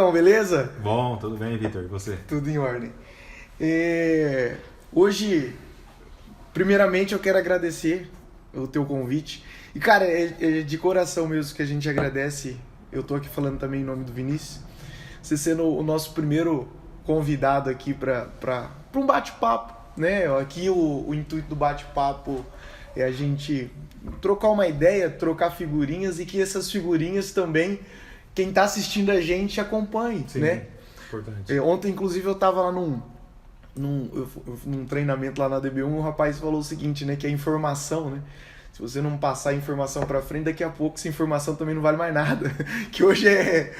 Tiagão, beleza? Bom, tudo bem, Vitor? E você? Tudo em ordem. Hoje, primeiramente, eu quero agradecer o teu convite. E, cara, é de coração mesmo que a gente agradece. Eu tô aqui falando também em nome do Vinícius. Você sendo o nosso primeiro convidado aqui para um bate-papo, né? Aqui o intuito do bate-papo é a gente trocar uma ideia, trocar figurinhas e que essas figurinhas também, quem tá assistindo a gente acompanhe, Sim, né? Importante. Ontem, inclusive, eu tava lá num treinamento lá na DB1, o rapaz falou o seguinte, né? Que a informação, né? Se você não passar a informação para frente, daqui a pouco essa informação também não vale mais nada. Que hoje é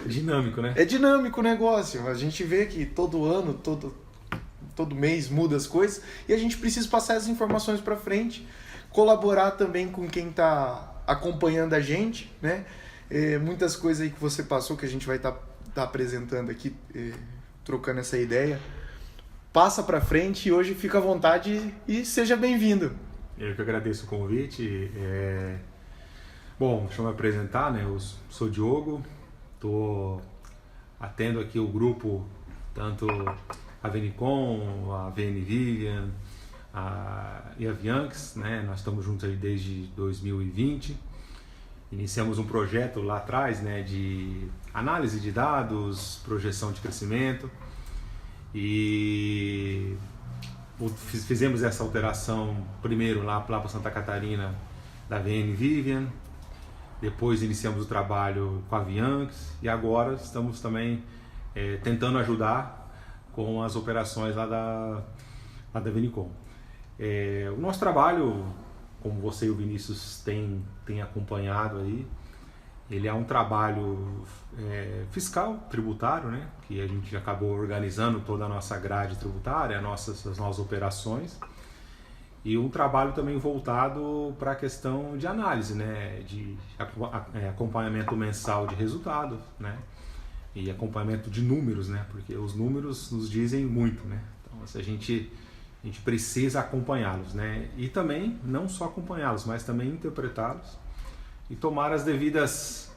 dinâmico, né? É dinâmico o negócio. A gente vê que todo ano, todo mês muda as coisas e a gente precisa passar essas informações para frente, colaborar também com quem está acompanhando a gente, né? Muitas coisas aí que você passou que a gente vai estar apresentando aqui, trocando essa ideia. Passa para frente e hoje fica à vontade e seja bem-vindo. Eu que agradeço o convite. Bom, deixa eu me apresentar, né? Eu sou o Diogo, atendo aqui o grupo, tanto a Venicom, a VN Vivian e a Avianx, né? Nós estamos juntos aí desde 2020. Iniciamos um projeto lá atrás, né, de análise de dados, projeção de crescimento e fizemos essa alteração primeiro lá para Santa Catarina da VN Vivian, depois iniciamos o trabalho com a Avianx e agora estamos também tentando ajudar com as operações lá da Venicom. O nosso trabalho, como você e o Vinícius têm acompanhado aí, ele é um trabalho fiscal, tributário, né? Que a gente acabou organizando toda a nossa grade tributária, as nossas operações, e um trabalho também voltado para a questão de análise, né? De acompanhamento mensal de resultados, né? E acompanhamento de números, né? Porque os números nos dizem muito, né? Então, a gente precisa acompanhá-los, né? E também, não só acompanhá-los, mas também interpretá-los e tomar as devidas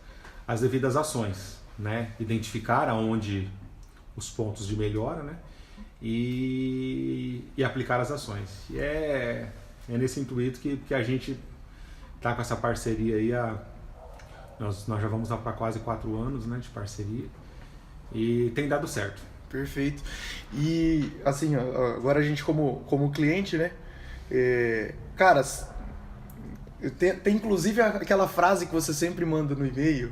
ações, né? Identificar aonde os pontos de melhora, né? E aplicar as ações. E é nesse intuito que a gente está com essa parceria aí. Nós já vamos para quase 4 anos, né, de parceria e tem dado certo. Perfeito. E assim, agora a gente como cliente, né? Cara, tem inclusive aquela frase que você sempre manda no e-mail,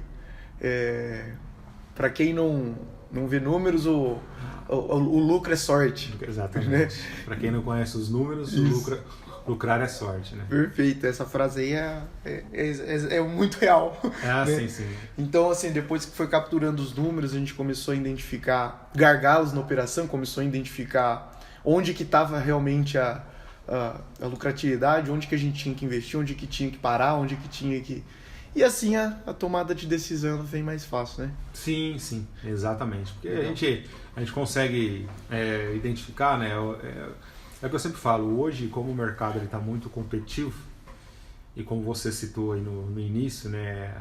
para quem não vê números, o lucro é sorte. Exatamente. Né? Para quem não conhece os números, lucrar é sorte, né? Perfeito. Essa frase aí é muito real. Né? Sim. Então, assim, depois que foi capturando os números, a gente começou a identificar gargalos na operação, começou a identificar onde que estava realmente a lucratividade, onde que a gente tinha que investir, onde que tinha que parar, onde que tinha que... E assim a tomada de decisão vem mais fácil, né? Sim, exatamente. Porque a gente consegue identificar, né? É o que eu sempre falo, hoje, como o mercado está muito competitivo, e como você citou aí no início, né?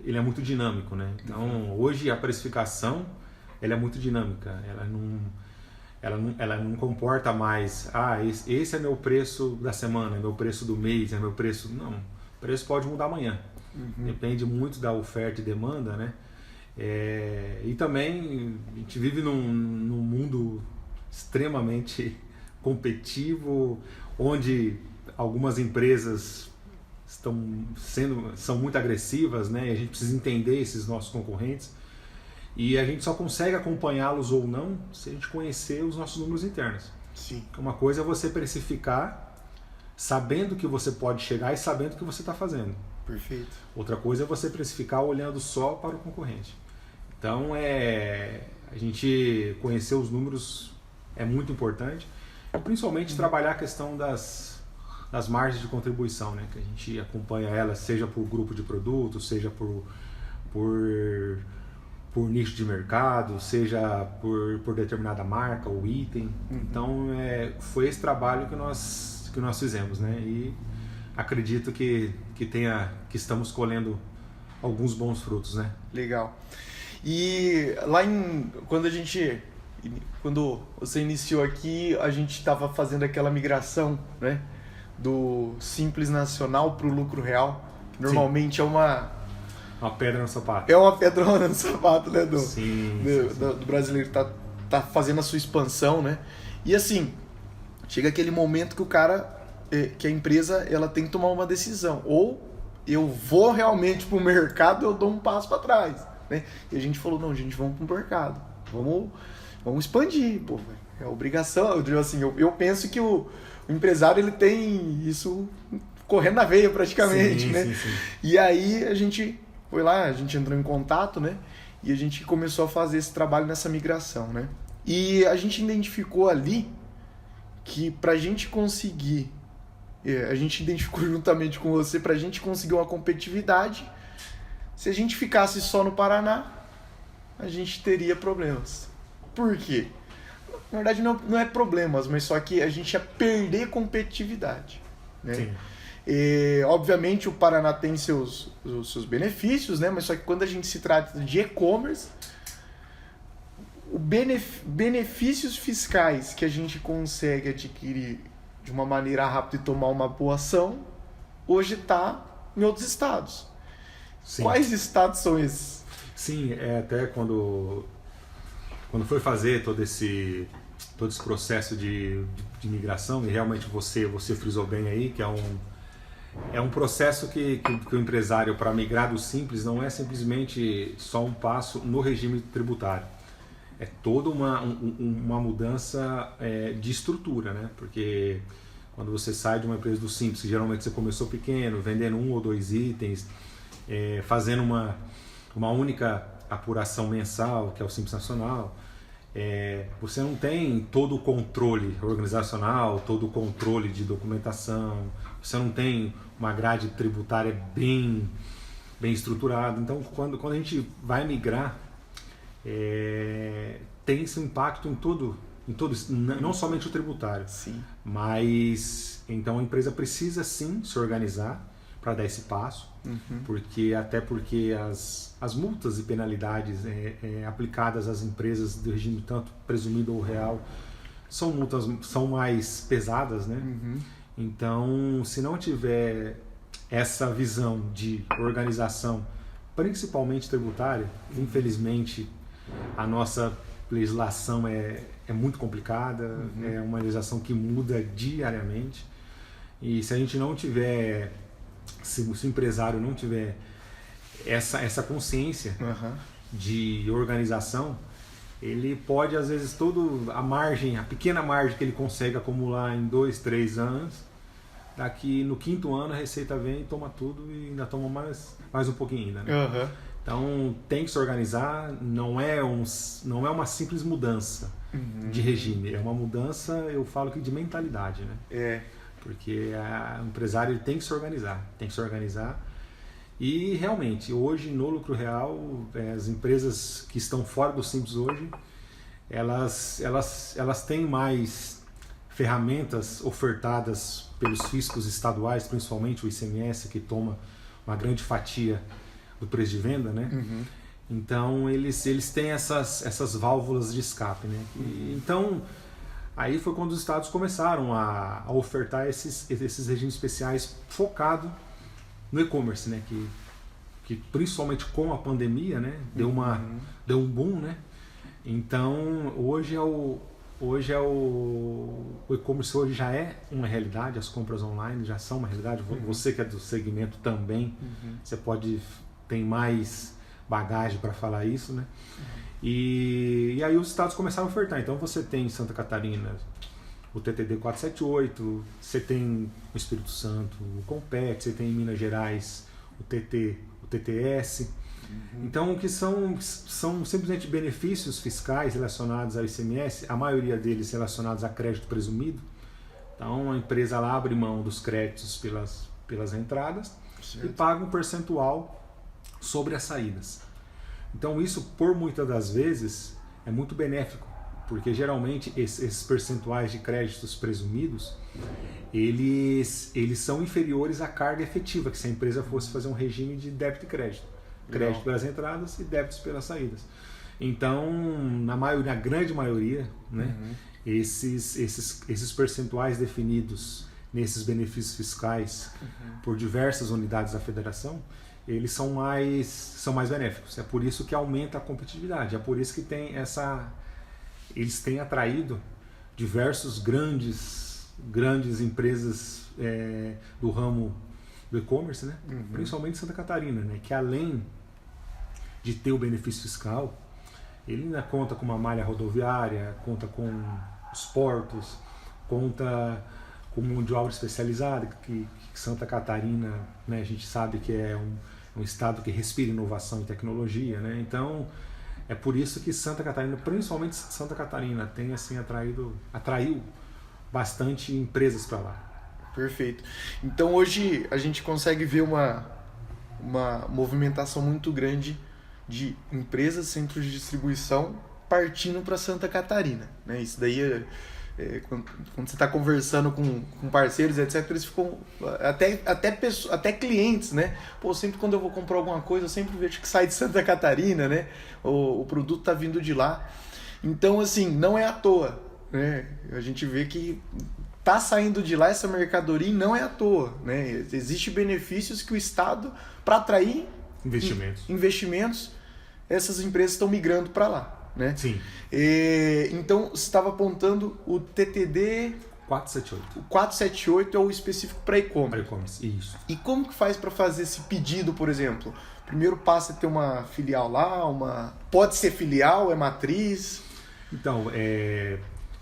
Ele é muito dinâmico, né? Então, hoje a precificação ela é muito dinâmica, ela não comporta mais, esse é meu preço da semana, é meu preço do mês, é meu preço... Não, o preço pode mudar amanhã. Depende muito da oferta e demanda, né? E também a gente vive num mundo extremamente competitivo, onde algumas empresas são muito agressivas, né? E a gente precisa entender esses nossos concorrentes e a gente só consegue acompanhá-los ou não se a gente conhecer os nossos números internos. Sim. Uma coisa é você precificar sabendo que você pode chegar e sabendo o que você está fazendo. Perfeito. Outra coisa é você precificar olhando só para o concorrente. Então, a gente conhecer os números é muito importante, e principalmente trabalhar a questão das margens de contribuição, né? Que a gente acompanha elas, seja por grupo de produtos, seja por nicho de mercado, seja por determinada marca ou item. Então, foi esse trabalho que nós fizemos, né? E acredito que estamos colhendo alguns bons frutos, né? Legal. E lá quando você iniciou aqui, a gente estava fazendo aquela migração, né, do Simples Nacional para o Lucro Real. Que normalmente é uma pedra no sapato. É uma pedrona no sapato, né, sim. do brasileiro que tá fazendo a sua expansão, né? E assim, chega aquele momento que que a empresa ela tem que tomar uma decisão. Ou eu vou realmente pro mercado, eu dou um passo para trás, né? E a gente falou, não, gente, vamos pro mercado. Vamos expandir, pô. É obrigação. Eu digo assim, eu penso que o empresário ele tem isso correndo na veia praticamente, sim, né? Sim. E aí a gente foi lá, a gente entrou em contato, né? E a gente começou a fazer esse trabalho nessa migração, né? E a gente identificou ali que pra gente conseguir, a gente identificou juntamente com você, pra gente conseguir uma competitividade, se a gente ficasse só no Paraná, a gente teria problemas. Por quê? Na verdade não é problemas, mas só que a gente ia perder competitividade, né? Sim. Obviamente o Paraná tem os seus benefícios, né? Mas só que quando a gente se trata de e-commerce, benefícios fiscais que a gente consegue adquirir de uma maneira rápida e tomar uma boa ação, hoje está em outros estados. Sim. Quais estados são esses? Sim, até quando foi fazer todo esse processo de migração, e realmente você frisou bem aí, que é um processo que o empresário, para migrar do Simples, não é simplesmente só um passo no regime tributário. É toda uma mudança de estrutura, né? Porque quando você sai de uma empresa do Simples, que geralmente você começou pequeno, vendendo 1 ou 2 itens, fazendo uma única apuração mensal, que é o Simples Nacional, você não tem todo o controle organizacional, todo o controle de documentação, você não tem uma grade tributária bem estruturada. Então, quando a gente vai migrar, tem esse impacto em todo, não somente o tributário. Sim. Mas então a empresa precisa sim se organizar para dar esse passo, porque as multas e penalidades aplicadas às empresas do regime tanto presumido ou real são mais pesadas, né? Então, se não tiver essa visão de organização, principalmente tributária, infelizmente a nossa legislação é muito complicada, é uma legislação que muda diariamente, e se a gente não tiver, se o empresário não tiver essa consciência de organização, ele pode, às vezes, a pequena margem que ele consegue acumular em 2, 3 anos, daqui no 5º ano a Receita vem e toma tudo e ainda toma mais um pouquinho ainda, né? Então tem que se organizar, não é uma simples mudança de regime, é uma mudança, eu falo que de mentalidade, né? Porque o empresário ele tem que se organizar, e realmente hoje no Lucro Real as empresas que estão fora do Simples hoje, elas têm mais ferramentas ofertadas pelos fiscos estaduais, principalmente o ICMS, que toma uma grande fatia do preço de venda, né? Então eles têm essas válvulas de escape, né? Então aí foi quando os estados começaram a ofertar esses regimes especiais focado no e-commerce, né? Que principalmente com a pandemia, né? Deu um boom, né? Então hoje o e-commerce hoje já é uma realidade, as compras online já são uma realidade. Você que é do segmento também, você tem mais bagagem para falar isso, né? E aí os estados começaram a ofertar. Então você tem em Santa Catarina o TTD 478, você tem o Espírito Santo o Compet, você tem em Minas Gerais o TTS. Então, o que são simplesmente benefícios fiscais relacionados ao ICMS, a maioria deles relacionados a crédito presumido. Então, a empresa lá abre mão dos créditos pelas entradas, certo, e paga um percentual sobre as saídas. Então, isso, por muitas das vezes, é muito benéfico, porque geralmente esses percentuais de créditos presumidos, eles são inferiores à carga efetiva, que se a empresa fosse fazer um regime de débito e crédito. crédito pelas entradas e débitos pelas saídas. Então, na grande maioria, né, esses percentuais definidos nesses benefícios fiscais por diversas unidades da federação, eles são mais benéficos. É por isso que aumenta a competitividade, é por isso que eles têm atraído diversos grandes empresas do ramo do e-commerce, né? Principalmente Santa Catarina, né? Que além de ter o benefício fiscal, ele ainda conta com uma malha rodoviária, conta com os portos, conta com mão de obra especializada, que Santa Catarina, né, a gente sabe que é um estado que respira inovação e tecnologia, né? Então, é por isso que Santa Catarina, principalmente Santa Catarina, tem assim atraiu bastante empresas para lá. Perfeito. Então hoje a gente consegue ver uma movimentação muito grande de empresas, centros de distribuição partindo para Santa Catarina, né? Isso daí quando você está conversando com parceiros, etc., eles ficam até clientes, né? Pô, sempre quando eu vou comprar alguma coisa, eu sempre vejo que sai de Santa Catarina, né? O produto está vindo de lá. Então, assim, não é à toa, né? A gente vê que tá saindo de lá essa mercadoria e não é à toa, né? Existem benefícios que o Estado, para atrair investimentos, essas empresas estão migrando para lá. Né? Sim. Então, você estava apontando o TTD 478. O 478 é o específico para e-commerce. Para e-commerce, isso. E como que faz para fazer esse pedido, por exemplo? Primeiro passo é ter uma filial lá, pode ser filial, é matriz? Então,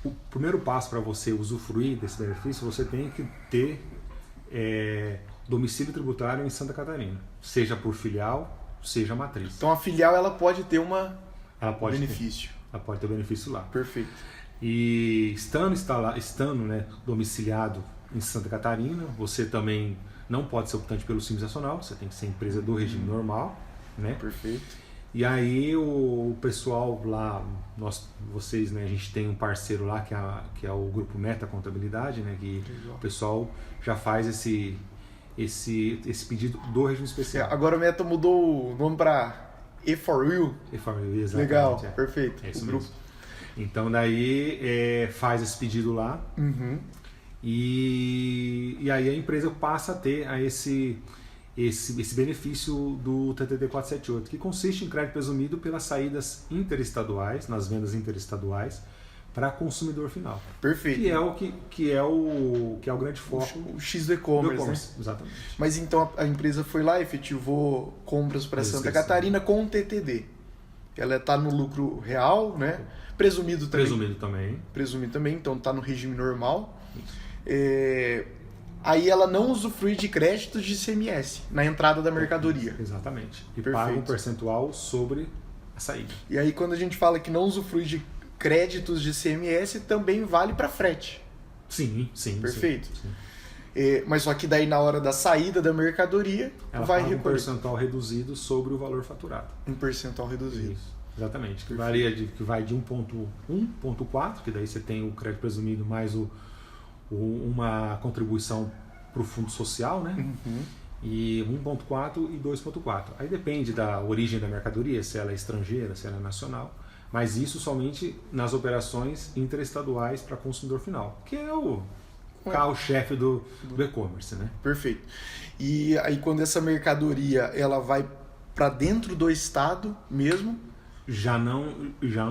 o primeiro passo para você usufruir desse benefício, você tem que ter domicílio tributário em Santa Catarina, seja por filial, seja matriz. Então, a filial ela pode ter benefício. Ela pode ter benefício lá. Perfeito. E estando né, domiciliado em Santa Catarina, você também não pode ser optante pelo Simples Nacional, você tem que ser empresa do regime normal, né? Perfeito. E aí o pessoal lá, vocês, né, a gente tem um parceiro lá que é o Grupo Meta Contabilidade, né, que o pessoal já faz esse pedido do regime especial. Agora o Meta mudou o nome para E4U. E4U, exatamente. Legal, perfeito. É isso mesmo. Então daí faz esse pedido lá e aí a empresa passa a ter esse benefício do TTD 478, que consiste em crédito presumido pelas saídas interestaduais, nas vendas interestaduais, para consumidor final. Perfeito. Que é o grande foco. O X do e-commerce, né? Exatamente. Mas então a empresa foi lá e efetivou compras para Santa Catarina com o TTD. Ela está no lucro real, né? Presumido também, então está no regime normal. Aí ela não usufrui de créditos de ICMS na entrada da mercadoria. Exatamente. E paga um percentual sobre a saída. E aí quando a gente fala que não usufrui de créditos de ICMS, também vale para frete. Sim. Perfeito. Sim. Mas só que daí na hora da saída da mercadoria, ela vai paga recolher um percentual reduzido sobre o valor faturado. Um percentual reduzido. Isso, exatamente. Que varia que vai de 1,4, que daí você tem o crédito presumido mais uma contribuição para o fundo social, né? E 1,4 e 2,4. Aí depende da origem da mercadoria, se ela é estrangeira, se ela é nacional. Mas isso somente nas operações interestaduais para consumidor final, que é o carro-chefe do e-commerce, né? Perfeito. E aí quando essa mercadoria ela vai para dentro do estado mesmo, já não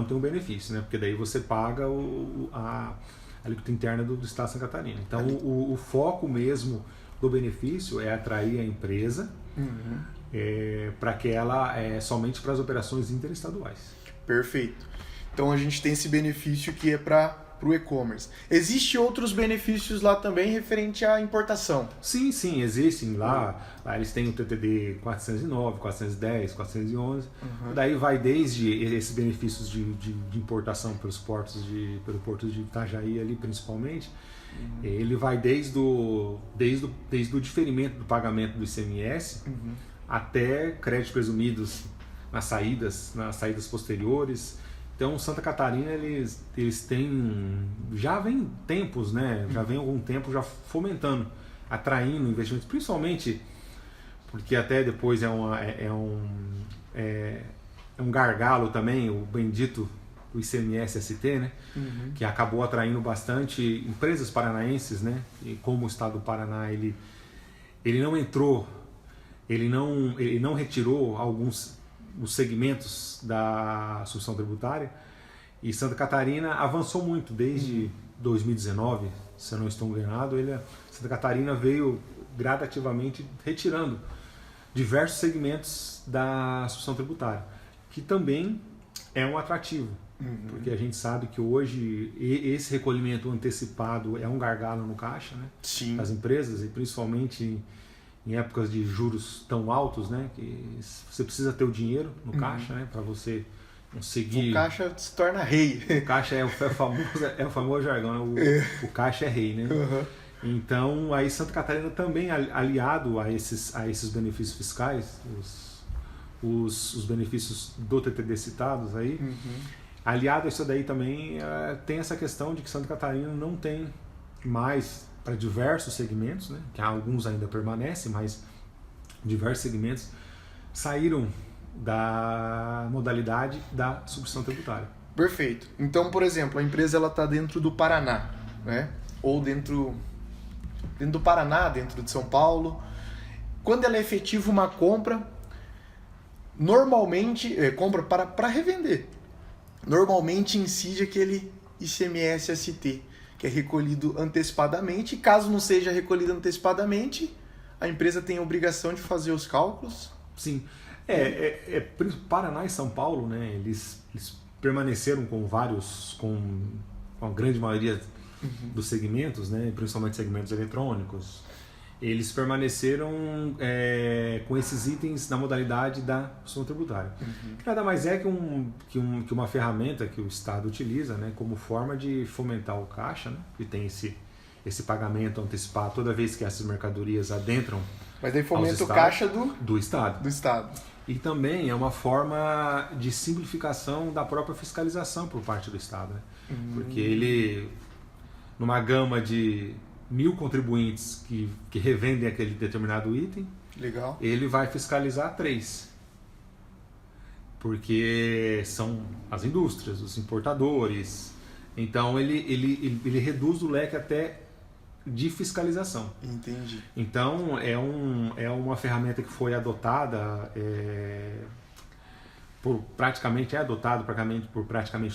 tem um benefício, né? Porque daí você paga a alíquota interna do estado de Santa Catarina. Então o foco mesmo do benefício é atrair a empresa para que ela somente para as operações interestaduais. Perfeito. Então a gente tem esse benefício que é para o e-commerce. Existem outros benefícios lá também referente à importação? Sim, existem lá. Lá eles têm o TTD 409, 410, 411. Daí vai desde esses benefícios de importação pelos portos pelo porto de Itajaí ali principalmente. Ele vai desde o diferimento do pagamento do ICMS até créditos presumidos nas saídas posteriores. Então, Santa Catarina, eles têm, já vem tempos, né? Já vem algum tempo já fomentando, atraindo investimentos, principalmente porque até depois é um gargalo também, o bendito do ICMS-ST, né? Que acabou atraindo bastante empresas paranaenses, né? E como o estado do Paraná ele não entrou, ele não retirou alguns os segmentos da substituição tributária, e Santa Catarina avançou muito desde 2019, se eu não estou enganado. Santa Catarina veio gradativamente retirando diversos segmentos da substituição tributária, que também é um atrativo, porque a gente sabe que hoje esse recolhimento antecipado é um gargalo no caixa, né, das empresas, e principalmente em épocas de juros tão altos, né, que você precisa ter o dinheiro no caixa, né, para você conseguir... O caixa se torna rei. O caixa é o famoso jargão, né? O caixa é rei, né? Então, aí Santa Catarina também, aliado a esses benefícios fiscais, os benefícios do TTD citados aí, aliado a isso daí também tem essa questão de que Santa Catarina não tem mais, para diversos segmentos, né, que alguns ainda permanecem, mas diversos segmentos saíram da modalidade da substituição tributária. Perfeito. Então, por exemplo, a empresa está dentro do Paraná, né? Ou dentro do Paraná, dentro de São Paulo. Quando ela efetiva uma compra, normalmente, compra para revender, normalmente incide aquele ICMS-ST, que é recolhido antecipadamente. Caso não seja recolhido antecipadamente, a empresa tem a obrigação de fazer os cálculos. Sim. Paraná e São Paulo, né, eles permaneceram com a grande maioria dos segmentos, né, principalmente segmentos eletrônicos. Eles permaneceram com esses itens na modalidade da substituição tributária. Que nada mais é que uma ferramenta que o Estado utiliza, né, como forma de fomentar o caixa, né, que tem esse pagamento antecipado toda vez que essas mercadorias adentram. Mas aí fomenta o caixa do Estado. Do Estado. E também é uma forma de simplificação da própria fiscalização por parte do Estado, né? Porque ele, numa gama de 1.000 contribuintes que revendem aquele determinado item, legal, ele vai fiscalizar 3. Porque são as indústrias, os importadores. Então ele reduz o leque até de fiscalização. Entendi. Então é uma ferramenta que foi adotada por praticamente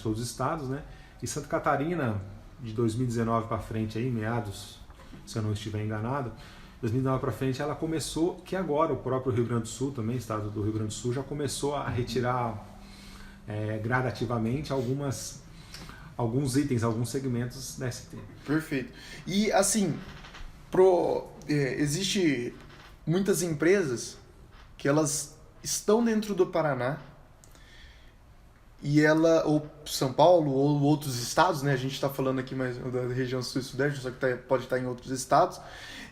todos os estados, né? E Santa Catarina, de 2019 para frente, aí, meados, se eu não estiver enganado, 2019 para frente ela começou, que agora o próprio Rio Grande do Sul também, o estado do Rio Grande do Sul, já começou a retirar gradativamente alguns itens, alguns segmentos da ST. Perfeito. E assim, existe muitas empresas que elas estão dentro do Paraná e ou São Paulo ou outros estados, né? A gente está falando aqui mais da região sul e sudeste, só que pode estar em outros estados.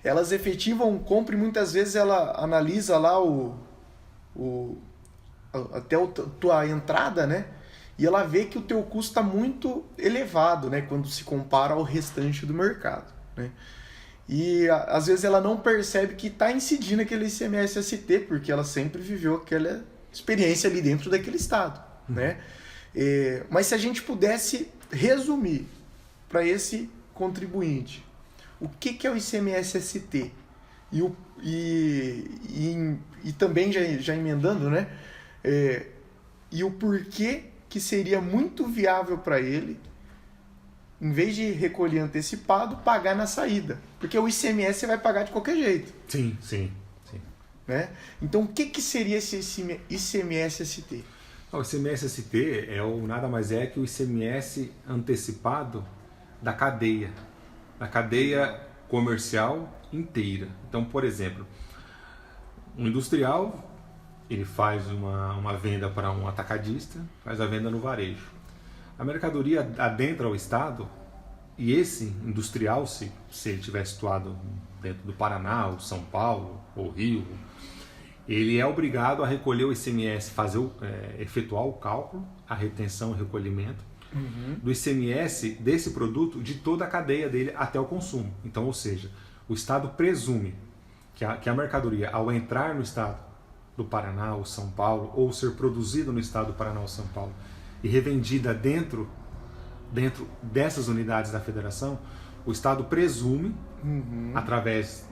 Elas efetivam compra e muitas vezes ela analisa lá até a tua entrada, né? E ela vê que o teu custo está muito elevado, né, quando se compara ao restante do mercado, né? E às vezes ela não percebe que está incidindo aquele ICMS-ST, porque ela sempre viveu aquela experiência ali dentro daquele estado, né? Mas se a gente pudesse resumir para esse contribuinte o que é o ICMS-ST e também já emendando, né? E o porquê que seria muito viável para ele, em vez de recolher antecipado, pagar na saída. Porque o ICMS você vai pagar de qualquer jeito. Sim. Né? Então, o que seria esse ICMS-ST? O ICMS-ST nada mais é que o ICMS antecipado da cadeia comercial inteira. Então, por exemplo, um industrial, ele faz uma venda para um atacadista, faz a venda no varejo. A mercadoria adentra ao Estado e esse industrial, se ele estiver situado dentro do Paraná, ou São Paulo, ou Rio, ele é obrigado a recolher o ICMS, efetuar o cálculo, a retenção e recolhimento do ICMS desse produto de toda a cadeia dele até o consumo. Então, ou seja, o Estado presume que a mercadoria, ao entrar no estado do Paraná ou São Paulo, ou ser produzida no estado do Paraná ou São Paulo, e revendida dentro dessas unidades da federação, o estado presume, através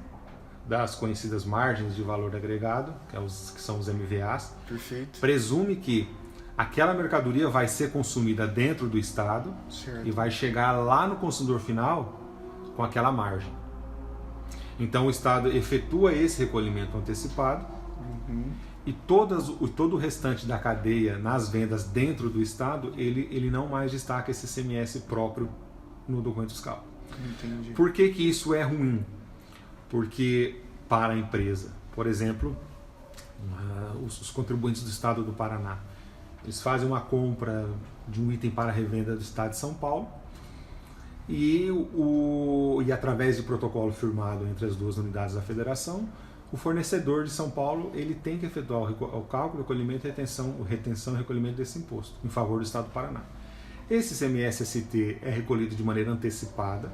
das conhecidas margens de valor agregado, que são os MVAs, Perfeito. presume que aquela mercadoria vai ser consumida dentro do estado, Certo. e vai chegar lá no consumidor final com aquela margem. Então o estado efetua esse recolhimento antecipado, e todo o restante da cadeia nas vendas dentro do estado, ele não mais destaca esse ICMS próprio no documento fiscal. Entendi. Por que isso é ruim? Porque para a empresa, por exemplo, os contribuintes do estado do Paraná, eles fazem uma compra de um item para revenda do estado de São Paulo, e através de protocolo firmado entre as duas unidades da federação, o fornecedor de São Paulo ele tem que efetuar o cálculo, recolhimento e retenção e recolhimento desse imposto em favor do estado do Paraná. Esse ICMS-ST é recolhido de maneira antecipada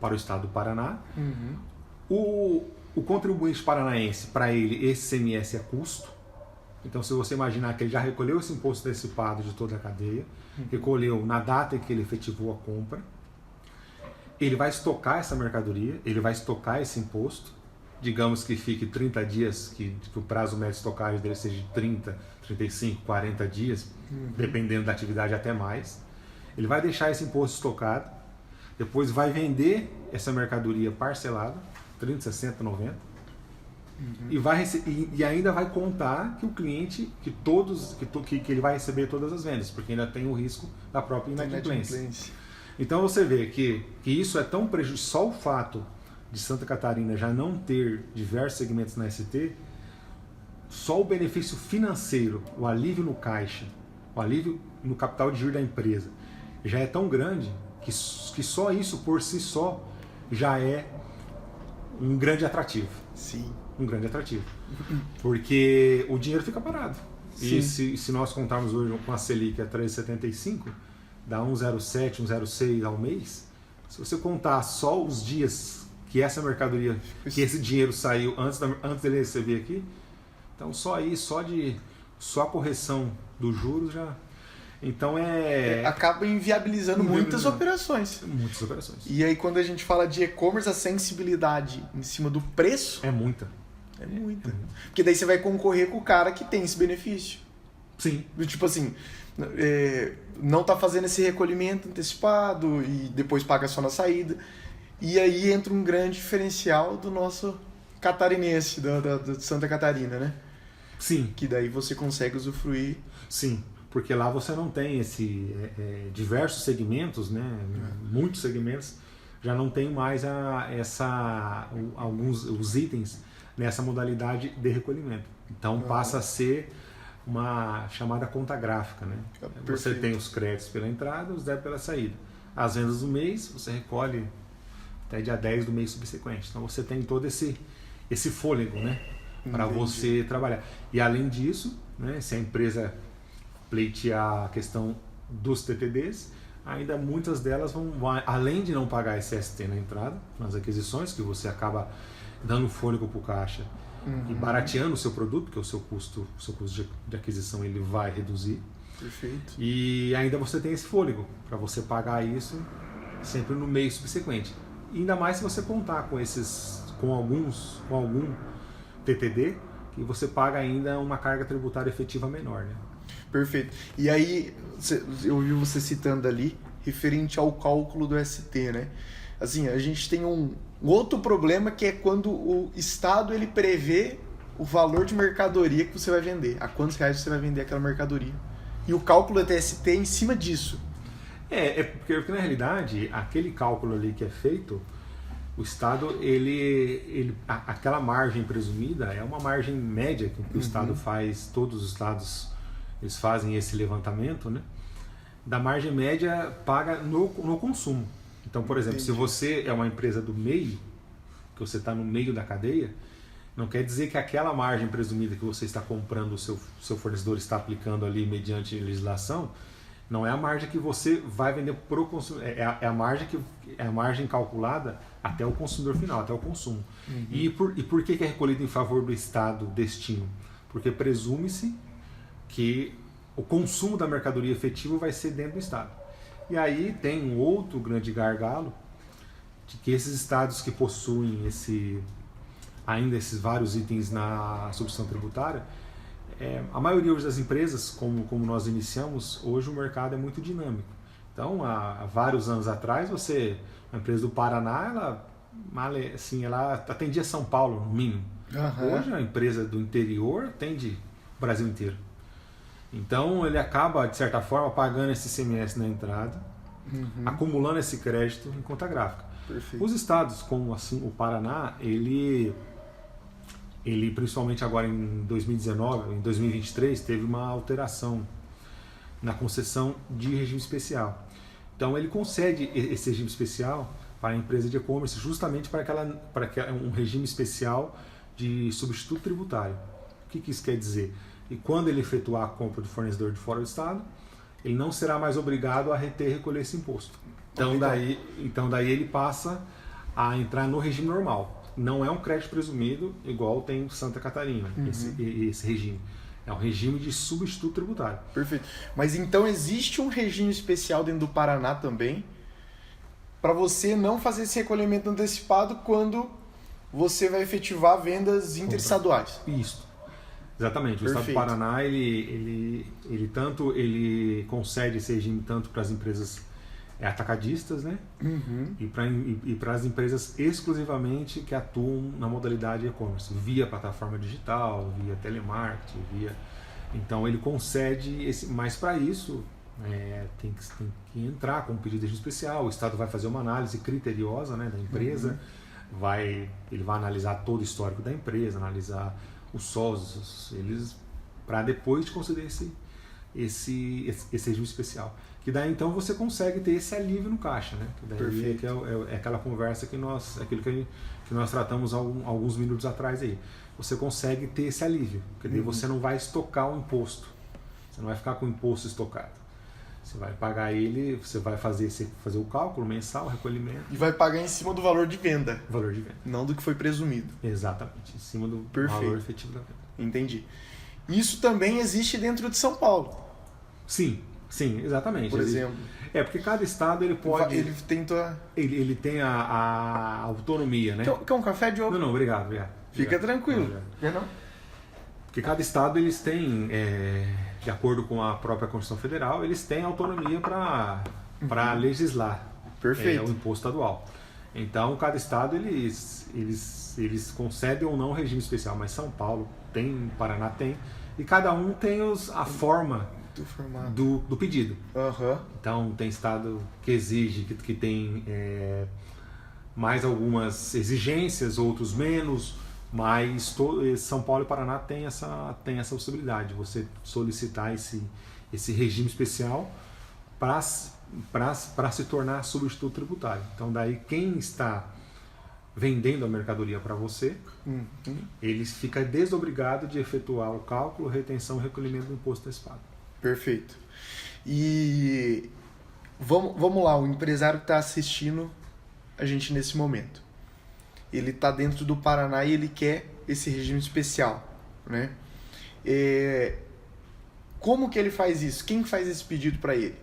para o estado do Paraná. O contribuinte paranaense, para ele, esse ICMS é custo. Então, se você imaginar que ele já recolheu esse imposto antecipado de toda a cadeia, recolheu na data em que ele efetivou a compra, ele vai estocar essa mercadoria, ele vai estocar esse imposto, digamos que fique 30 dias, que o prazo médio de estocagem dele seja de 30, 35, 40 dias, dependendo da atividade até mais. Ele vai deixar esse imposto estocado, depois vai vender essa mercadoria parcelada, 30, 60, 90, e ainda vai contar que o cliente, que ele vai receber todas as vendas, porque ainda tem o risco da própria inadimplência. Então você vê que isso é tão prejudicial, só o fato de Santa Catarina já não ter diversos segmentos na ST, só o benefício financeiro, o alívio no caixa, o alívio no capital de giro da empresa, já é tão grande que só isso por si só já é um grande atrativo. Sim. Um grande atrativo. Porque o dinheiro fica parado. Sim. E se nós contarmos hoje com a Selic a 3,75, dá 1,07, 1,06 ao mês. Se você contar só os dias que essa mercadoria, que esse dinheiro saiu antes dele receber aqui, então só aí, só a correção dos juros já... Então acaba inviabilizando muitas operações. Muitas operações. E aí quando a gente fala de e-commerce, a sensibilidade em cima do preço... É muita. É muita. Porque daí você vai concorrer com o cara que tem esse benefício. Sim. Tipo assim, não tá fazendo esse recolhimento antecipado e depois paga só na saída. E aí entra um grande diferencial do nosso catarinense, da Santa Catarina, né? Sim. Que daí você consegue usufruir. Sim. Porque lá você não tem diversos segmentos, né? Muitos segmentos já não tem mais os itens nessa modalidade de recolhimento. Então passa a ser uma chamada conta gráfica, né? Você tem os créditos pela entrada, os débitos pela saída. As vendas do mês você recolhe até dia 10 do mês subsequente. Então você tem todo esse fôlego, né? Para você trabalhar. E além disso, né, se a empresa pleitear a questão dos TTDs, ainda muitas delas vão, além de não pagar esse ST na entrada, nas aquisições, que você acaba dando fôlego para o caixa e barateando o seu produto, porque o seu custo de aquisição ele vai reduzir. Perfeito. E ainda você tem esse fôlego para você pagar isso sempre no mês subsequente. E ainda mais se você contar com algum TTD, que você paga ainda uma carga tributária efetiva menor, né? Perfeito. E aí, eu vi você citando ali, referente ao cálculo do ST, né? Assim, a gente tem um outro problema que é quando o Estado ele prevê o valor de mercadoria que você vai vender, a quantos reais você vai vender aquela mercadoria. E o cálculo do TST é em cima disso. Porque na realidade, aquele cálculo ali que é feito, o Estado, aquela margem presumida é uma margem média que o Estado faz, todos os Estados eles fazem esse levantamento, né? Da margem média paga no consumo. Então, por exemplo, se você é uma empresa do meio, que você está no meio da cadeia, não quer dizer que aquela margem presumida que você está comprando, o seu fornecedor está aplicando ali mediante legislação, Não é a margem que você vai vender para o consumidor, é a margem calculada até o consumidor final, até o consumo. Uhum. E por que é recolhido em favor do Estado destino? Porque presume-se que o consumo da mercadoria efetivo vai ser dentro do Estado. E aí tem um outro grande gargalo, de que esses estados que possuem ainda esses vários itens na substituição tributária, a maioria das empresas, como nós iniciamos, hoje o mercado é muito dinâmico. Então, há vários anos atrás, a empresa do Paraná, ela atendia São Paulo, no mínimo. Uhum. Hoje, a empresa do interior atende o Brasil inteiro. Então, ele acaba, de certa forma, pagando esse ICMS na entrada, acumulando esse crédito em conta gráfica. Perfeito. Os estados, como assim, o Paraná, ele principalmente agora em 2019, em 2023, teve uma alteração na concessão de regime especial. Então ele concede esse regime especial para a empresa de e-commerce justamente para um regime especial de substituto tributário. O que isso quer dizer? E quando ele efetuar a compra do fornecedor de fora do estado, ele não será mais obrigado a recolher esse imposto. Então daí ele passa a entrar no regime normal. Não é um crédito presumido igual tem em Santa Catarina, esse regime. É um regime de substituto tributário. Perfeito. Mas então existe um regime especial dentro do Paraná também para você não fazer esse recolhimento antecipado quando você vai efetivar vendas interestaduais. Isso. Exatamente. O Perfeito. Estado do Paraná ele concede esse regime tanto para as empresas atacadistas, né? E para as empresas exclusivamente que atuam na modalidade e-commerce, via plataforma digital, via telemarketing, então ele concede mas para isso tem que entrar com um pedido de regime especial. O Estado vai fazer uma análise criteriosa, né, da empresa, ele vai analisar todo o histórico da empresa, analisar os sócios, para depois te conceder esse regime especial. Que daí então você consegue ter esse alívio no caixa, né? Que daí Perfeito. é aquela conversa aquilo que nós tratamos alguns minutos atrás aí. Você consegue ter esse alívio, porque daí você não vai estocar o imposto. Você não vai ficar com o imposto estocado. Você vai pagar ele, você vai fazer o cálculo mensal, o recolhimento. E vai pagar em cima do valor de venda. Valor de venda. Não do que foi presumido. Exatamente, em cima do valor efetivo da venda. Entendi. Isso também existe dentro de São Paulo. Sim, exatamente. Por exemplo. Porque cada estado ele pode. Ele tem a autonomia, né? Quer um café, Diogo? Não, obrigado. Fica tranquilo. Não. Porque cada estado eles têm, de acordo com a própria Constituição Federal, eles têm autonomia para legislar o imposto estadual. Então, cada estado eles concedem ou não regime especial, mas São Paulo tem, Paraná tem, e cada um tem a forma do pedido. Então, tem estado que exige, que tem mais algumas exigências, outros menos, mas São Paulo e Paraná tem essa possibilidade de você solicitar esse regime especial para se tornar substituto tributário. Então, daí quem está vendendo a mercadoria para você, ele fica desobrigado de efetuar o cálculo, retenção e recolhimento do imposto antecipado. Perfeito. E vamos lá, o empresário que está assistindo a gente nesse momento. Ele está dentro do Paraná e ele quer esse regime especial, né? Como que ele faz isso? Quem faz esse pedido para ele?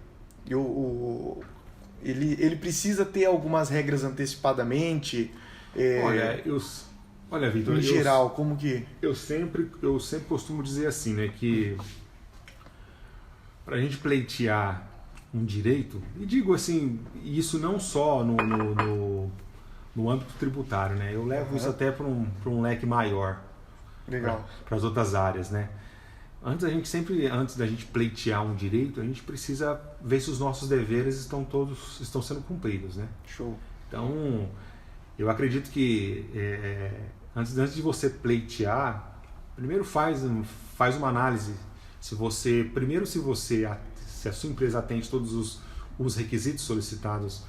Ele precisa ter algumas regras antecipadamente? Olha, Vitor, em geral, como que... Eu sempre costumo dizer assim, né, que para a gente pleitear um direito, e digo assim, isso não só no âmbito tributário, né? Eu levo isso até para um leque maior. Legal. Para as outras áreas, né? Antes da gente pleitear um direito, a gente precisa ver se os nossos deveres estão sendo cumpridos, né? Show. Então, eu acredito que antes de você pleitear, primeiro faz uma análise se a sua empresa atende todos os requisitos solicitados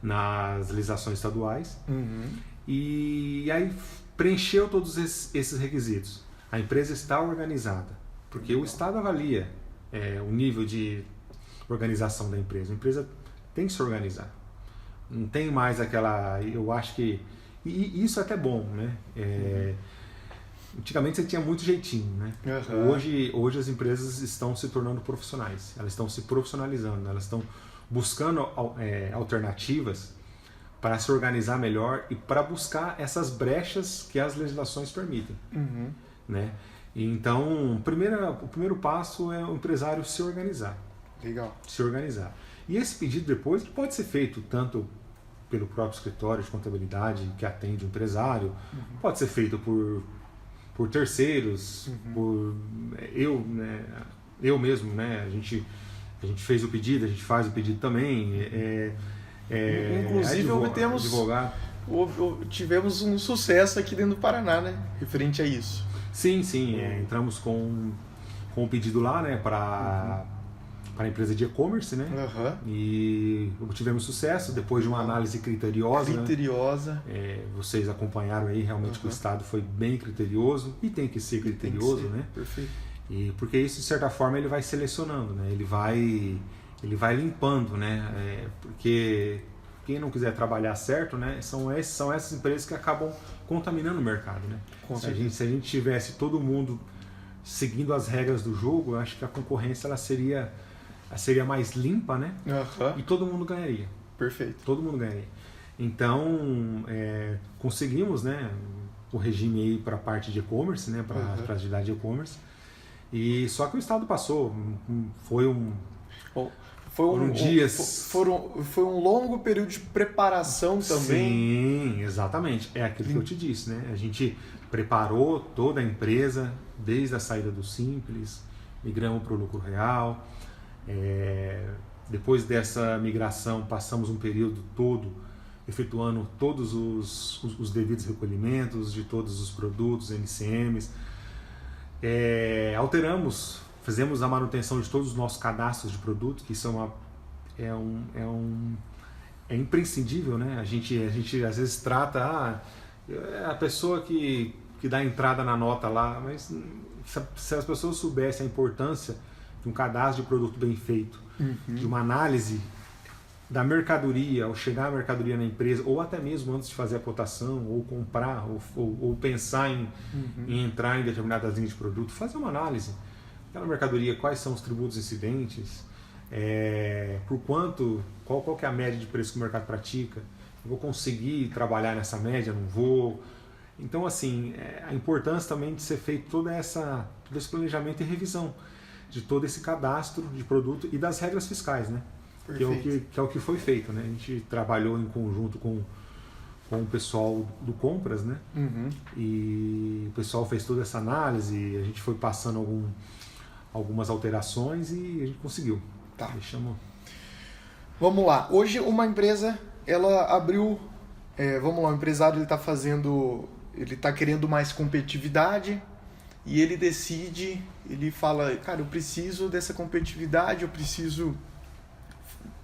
nas legislações estaduais, e aí preencheu todos esses requisitos. A empresa está organizada, porque o Estado avalia o nível de organização da empresa. A empresa tem que se organizar. Não tem mais aquela... Eu acho que... E isso é até bom, né? Antigamente você tinha muito jeitinho, né? Hoje as empresas estão se tornando profissionais. Elas estão se profissionalizando. Elas estão buscando alternativas para se organizar melhor e para buscar essas brechas que as legislações permitem. Né? Então, o primeiro passo é o empresário se organizar. Legal. Se organizar. E esse pedido depois pode ser feito tanto pelo próprio escritório de contabilidade que atende o empresário, pode ser feito por terceiros, por eu mesmo, né? A gente fez o pedido, a gente faz o pedido também. Inclusive, tivemos um sucesso aqui dentro do Paraná, né? Referente a isso. Sim. Entramos com o pedido lá, né? Para a empresa de e-commerce, né? E obtivemos sucesso depois de uma análise criteriosa. Né? Vocês acompanharam aí realmente que o Estado foi bem criterioso e tem que ser criterioso, né? Perfeito. E porque isso, de certa forma, ele vai selecionando, né? Ele vai limpando, né? Porque quem não quiser trabalhar certo, né? São essas empresas que acabam contaminando o mercado, né? Se a gente tivesse todo mundo seguindo as regras do jogo, eu acho que a concorrência ela seria mais limpa, né? E todo mundo ganharia. Perfeito. Todo mundo ganharia. Então, conseguimos, né, o regime aí para a parte de e-commerce, né, para a atividade de e-commerce. E só que o Estado passou, foi um longo período de preparação também. Sim, exatamente. É aquilo que eu te disse, né? A gente preparou toda a empresa desde a saída do Simples, migramos para o lucro real. Depois dessa migração, passamos um período todo efetuando todos os devidos recolhimentos de todos os produtos, NCMs. Alteramos, fizemos a manutenção de todos os nossos cadastros de produtos, que isso é imprescindível, né? A gente às vezes trata a pessoa que dá entrada na nota lá, mas se as pessoas soubessem a importância de um cadastro de produto bem feito, de uma análise da mercadoria, ao chegar a mercadoria na empresa, ou até mesmo antes de fazer a cotação, ou comprar, ou pensar em entrar em determinadas linhas de produto, fazer uma análise daquela mercadoria, quais são os tributos incidentes, por quanto, qual que é a média de preço que o mercado pratica, eu vou conseguir trabalhar nessa média, não vou. Então, assim, a importância também de ser feito todo esse planejamento e revisão de todo esse cadastro de produto e das regras fiscais, né? Que é o que foi feito, né? A gente trabalhou em conjunto com o pessoal do Compras, né? E o pessoal fez toda essa análise, a gente foi passando algumas alterações e a gente conseguiu. Tá. Deixamos... Vamos lá. Hoje uma empresa, ela abriu... o empresário ele está querendo mais competitividade e ele decide, ele fala, cara, eu preciso dessa competitividade, eu preciso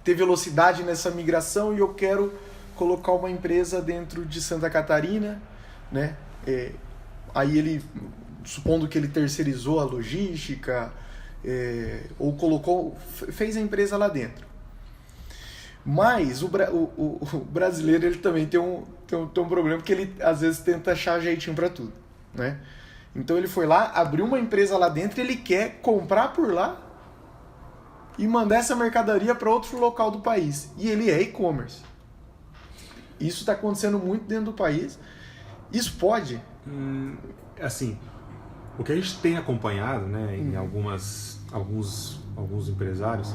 ter velocidade nessa migração e eu quero colocar uma empresa dentro de Santa Catarina, né? Aí ele, supondo que ele terceirizou a logística, ou fez a empresa lá dentro. Mas o brasileiro ele também tem um problema, porque ele às vezes tenta achar jeitinho para tudo, né? Então ele foi lá, abriu uma empresa lá dentro, ele quer comprar por lá e mandar essa mercadoria para outro local do país. E ele é e-commerce. Isso está acontecendo muito dentro do país. Isso pode? Assim, o que a gente tem acompanhado, né, em alguns empresários,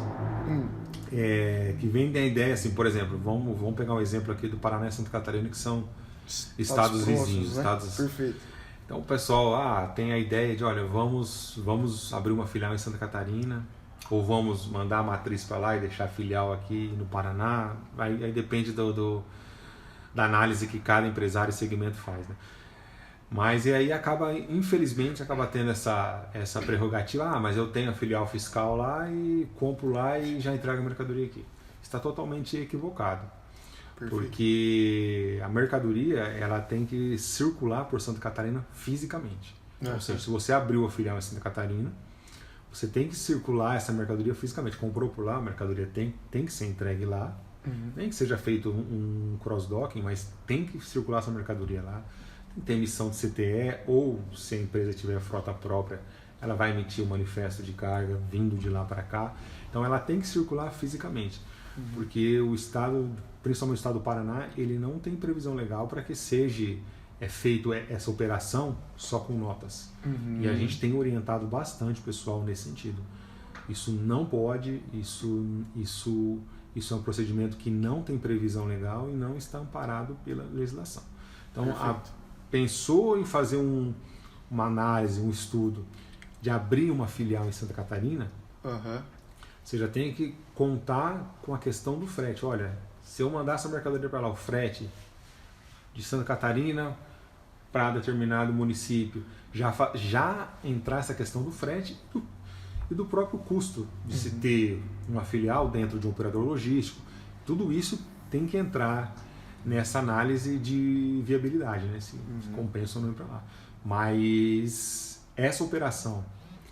que vendem a ideia, assim, por exemplo, vamos pegar um exemplo aqui do Paraná e Santa Catarina, que são estados vizinhos. Né? Perfeito. Então o pessoal tem a ideia de, olha, vamos abrir uma filial em Santa Catarina, ou vamos mandar a matriz para lá e deixar a filial aqui no Paraná. Aí depende da análise que cada empresário e segmento faz, né? Mas e aí infelizmente acaba tendo essa prerrogativa, mas eu tenho a filial fiscal lá e compro lá e já entrego a mercadoria aqui. Está totalmente equivocado. Perfeito. Porque a mercadoria ela tem que circular por Santa Catarina fisicamente. Ou seja, se você abriu a filial em Santa Catarina, você tem que circular essa mercadoria fisicamente. Comprou por lá, a mercadoria tem que ser entregue lá. Nem que seja feito um cross-docking, mas tem que circular essa mercadoria lá. Tem que ter emissão de CTE, ou se a empresa tiver frota própria, ela vai emitir um manifesto de carga vindo de lá para cá. Então ela tem que circular fisicamente, porque o Estado, principalmente o Estado do Paraná, ele não tem previsão legal para que seja feito essa operação só com notas. E a gente tem orientado bastante o pessoal nesse sentido. Isso não pode, isso é um procedimento que não tem previsão legal e não está amparado pela legislação. Então, pensou em fazer uma análise, um estudo de abrir uma filial em Santa Catarina, você já tem que contar com a questão do frete. Olha, se eu mandar essa mercadoria para lá, o frete de Santa Catarina para determinado município, já entrar essa questão do frete e do próprio custo de se ter uma filial dentro de um operador logístico. Tudo isso tem que entrar nessa análise de viabilidade, né? Se compensa ou não ir para lá. Mas essa operação,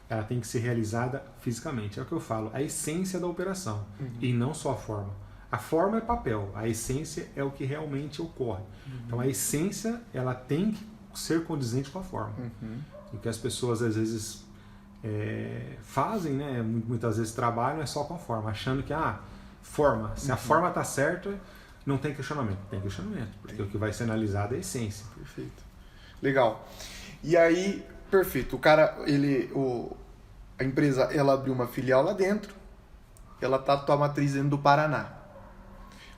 ela tem que ser realizada fisicamente. É o que eu falo, a essência da operação, e não só a forma. A forma é papel, a essência é o que realmente ocorre. Então a essência, ela tem que ser condizente com a forma. O que as pessoas às vezes fazem, né? Muitas vezes trabalham só com a forma, achando que forma, se a forma está certa, não tem questionamento. Tem questionamento, porque o que vai ser analisado é a essência. Perfeito. Legal. E aí, perfeito. O cara, a empresa, ela abriu uma filial lá dentro, ela tá com a matriz dentro do Paraná.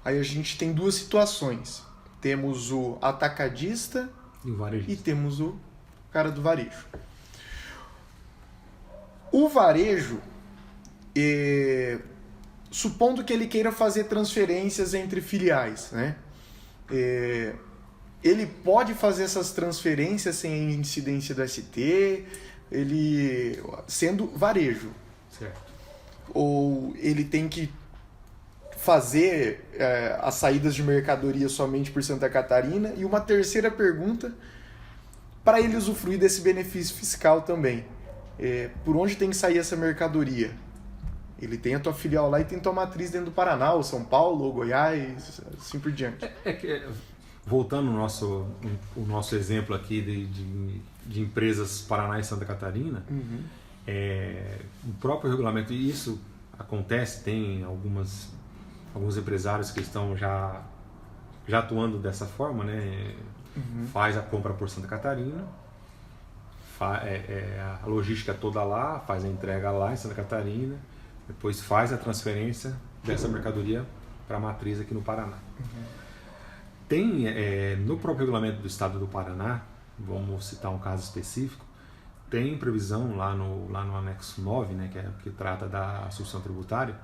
Aí a gente tem duas situações. Temos o atacadista e temos o cara do varejo. O varejo, supondo que ele queira fazer transferências entre filiais, né? Ele pode fazer essas transferências sem incidência do ST, ele sendo varejo. Certo. Ou ele tem que fazer as saídas de mercadoria somente por Santa Catarina? E uma terceira pergunta, para ele usufruir desse benefício fiscal também. Por onde tem que sair essa mercadoria? Ele tem a tua filial lá e tem tua matriz dentro do Paraná, ou São Paulo, ou Goiás, assim por diante. Voltando o nosso exemplo aqui de empresas Paraná e Santa Catarina, o próprio regulamento, e isso acontece, tem alguns empresários que estão já atuando dessa forma, né? Faz a compra por Santa Catarina, a logística toda lá, faz a entrega lá em Santa Catarina, depois faz a transferência dessa mercadoria para a matriz aqui no Paraná. Tem, no próprio regulamento do Estado do Paraná, vamos citar um caso específico, tem previsão lá no anexo 9, né, que trata da substituição tributária,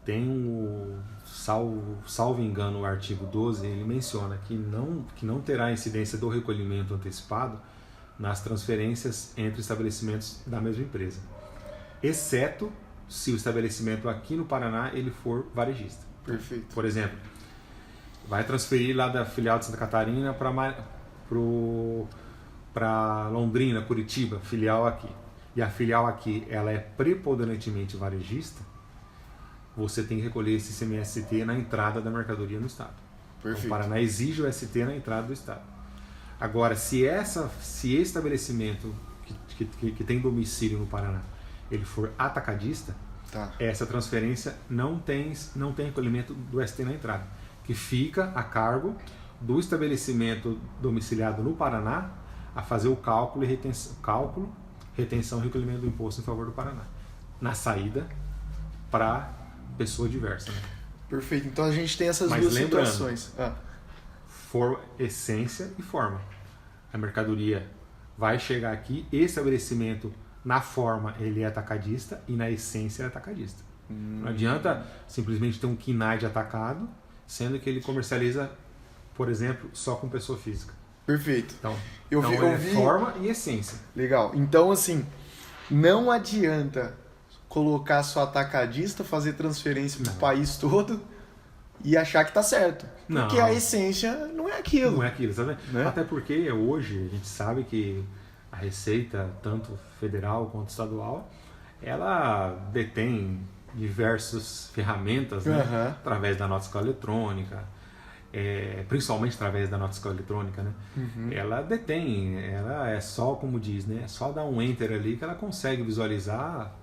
tem salvo engano, o artigo 12, ele menciona que não terá incidência do recolhimento antecipado nas transferências entre estabelecimentos da mesma empresa, exceto se o estabelecimento aqui no Paraná ele for varejista. Perfeito. Por exemplo, vai transferir lá da filial de Santa Catarina para Londrina, Curitiba, filial aqui. E a filial aqui ela é preponderantemente varejista, você tem que recolher esse ICMS-ST na entrada da mercadoria no Estado. Perfeito. Então, o Paraná exige o ST na entrada do Estado. Agora, se esse estabelecimento que tem domicílio no Paraná, ele for atacadista, essa transferência não tem recolhimento do ST na entrada, que fica a cargo do estabelecimento domiciliado no Paraná a fazer o cálculo, retenção e recolhimento do imposto em favor do Paraná, na saída para pessoa diversa. Né? Perfeito. Então a gente tem essas duas situações. Essência e forma. A mercadoria vai chegar aqui, estabelecimento na forma ele é atacadista e na essência é atacadista. Não adianta simplesmente ter um KINAI de atacado, sendo que ele comercializa, por exemplo, só com pessoa física. Perfeito. Então, eu vi forma e essência. Legal. Então, assim, não adianta colocar só atacadista, fazer transferência para o país todo e achar que tá certo. Porque a essência não é aquilo. Não é aquilo, sabe? Né? Até porque hoje a gente sabe que a Receita, tanto federal quanto estadual, ela detém diversas ferramentas, né? Através da nossa escola eletrônica, principalmente através da nossa escola eletrônica, né? Ela detém, ela é só, como diz, né? É só dar um enter ali que ela consegue visualizar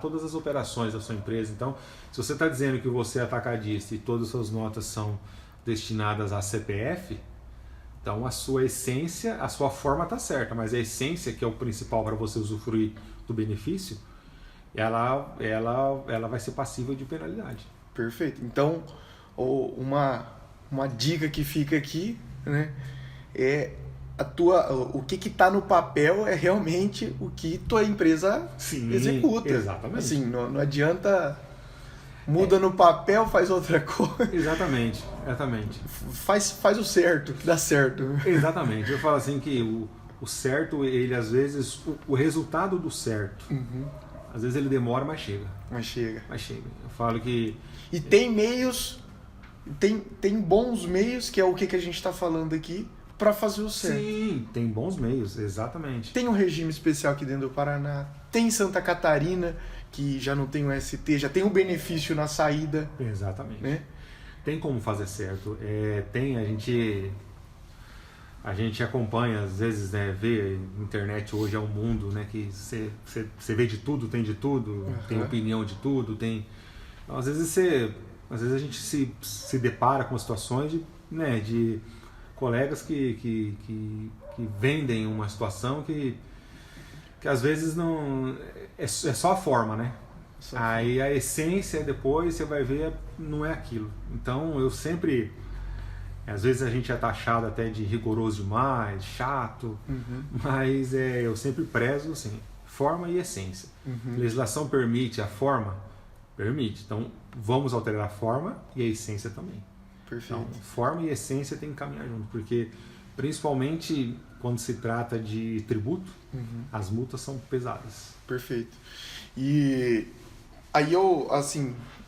todas as operações da sua empresa. Então, se você está dizendo que você é atacadista e todas as suas notas são destinadas a CPF, então a sua essência, a sua forma está certa, mas a essência, que é o principal para você usufruir do benefício, ela vai ser passível de penalidade. Perfeito. Então, uma dica que fica aqui, né, é o que está no papel é realmente o que tua empresa executa. Exatamente. Assim, não adianta muda no papel, faz outra coisa. Exatamente. Faz o certo, que dá certo. Exatamente. Eu falo assim que o certo, ele às vezes, o resultado do certo, às vezes ele demora, mas chega. Mas chega. Eu falo que... E tem meios, tem bons meios, que é o que a gente está falando aqui, para fazer o certo. Sim, tem bons meios, exatamente. Tem um regime especial aqui dentro do Paraná, tem Santa Catarina, que já não tem o ST, já tem o benefício na saída. Exatamente. Né? Tem como fazer certo. A gente acompanha, às vezes, né, vê, internet hoje é um mundo, né, que você vê de tudo, tem tem opinião de tudo, tem... Às vezes a gente se depara com situações de colegas que vendem uma situação que às vezes não... É só a forma, né? Aí a essência, depois você vai ver, não é aquilo. Então eu sempre... Às vezes a gente é taxado até de rigoroso demais, chato, mas eu sempre prezo assim, forma e essência. A legislação permite a forma? Permite. Então vamos alterar a forma e a essência também. Perfeito. Então, forma e essência tem que caminhar junto, porque principalmente quando se trata de tributo, as multas são pesadas. Perfeito. E aí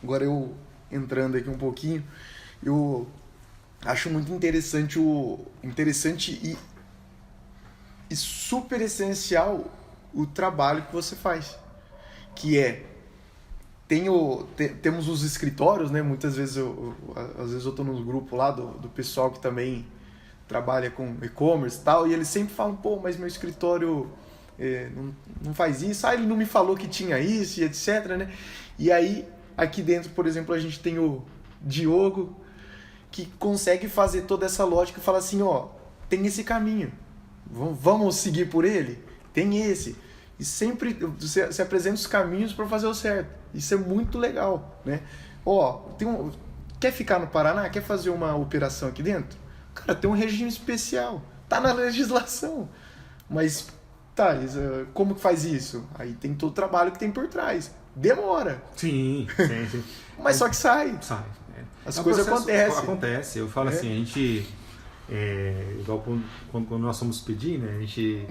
agora eu entrando aqui um pouquinho, eu acho muito interessante e super essencial o trabalho que você faz, que temos os escritórios, né? Muitas vezes às vezes eu estou nos grupos lá do pessoal que também trabalha com e-commerce e tal, e eles sempre falam, mas meu escritório não faz isso, ele não me falou que tinha isso e etc, né? E aí, aqui dentro, por exemplo, a gente tem o Diogo, que consegue fazer toda essa lógica e fala assim, tem esse caminho, vamos seguir por ele? Tem esse. E sempre você apresenta os caminhos para fazer o certo. Isso é muito legal, né? Quer ficar no Paraná? Quer fazer uma operação aqui dentro? Cara, tem um regime especial. Tá na legislação. Mas, como que faz isso? Aí tem todo o trabalho que tem por trás. Demora. Sim. Mas só que sai. As coisas acontecem. Eu falo assim, a gente... igual quando nós fomos pedir, né? A gente...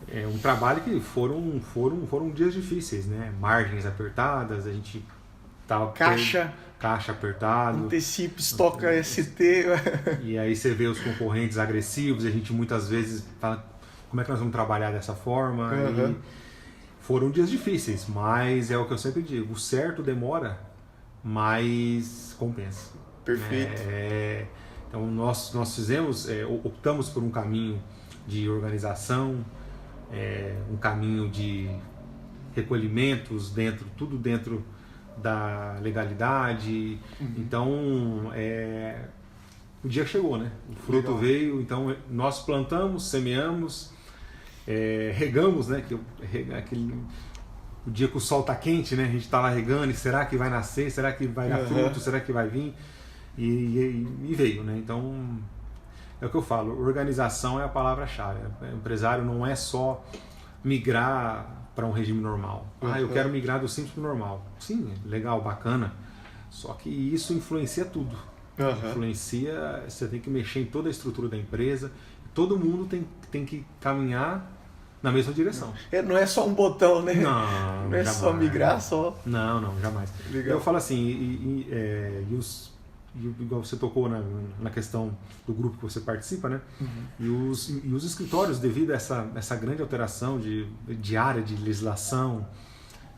É um trabalho que foram dias difíceis, né? Margens apertadas, a gente tava... Caixa apertado. Antecipa, estoca ST. E aí você vê os concorrentes agressivos, a gente muitas vezes fala, como é que nós vamos trabalhar dessa forma? E foram dias difíceis, mas é o que eu sempre digo, o certo demora, mas compensa. Perfeito. Então nós optamos por um caminho de organização, um caminho de recolhimentos tudo dentro da legalidade. Então o dia chegou, né? O fruto veio, então nós plantamos, semeamos, regamos, né? O dia que o sol está quente, né? A gente está lá regando, e será que vai nascer? Será que vai dar fruto? Será que vai vir? E veio, né? Então é o que eu falo, organização é a palavra-chave. O empresário não é só migrar para um regime normal. Eu quero migrar do simples para o normal. Sim, legal, bacana. Só que isso influencia tudo. Influencia, você tem que mexer em toda a estrutura da empresa. Todo mundo tem que caminhar na mesma direção. Não é só um botão, né? Não é jamais. Só migrar, só... Não, jamais. Legal. Eu falo assim, igual você tocou na questão do grupo que você participa, né? E os escritórios, devido a essa grande alteração de área de legislação,